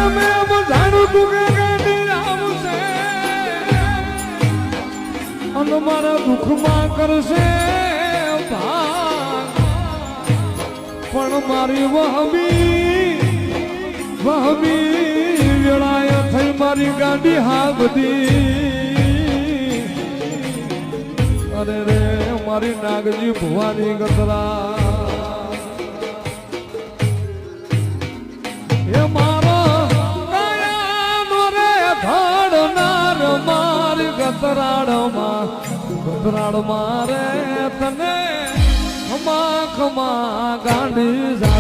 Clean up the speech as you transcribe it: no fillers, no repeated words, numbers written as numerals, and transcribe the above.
અમે જાણું તું કે ગાડી આવશે અને મારા દુઃખમાં કરશે ભાગ પણ મારી વહમી વેળાએ થઈ મારી ગાડી હાગતી અરે રે મારી નાગજી ભુવાની ગતરા એ મારો કાયાનો રે ધડનાર મારી ગતરાડ મારે તને ખમા ગાંડી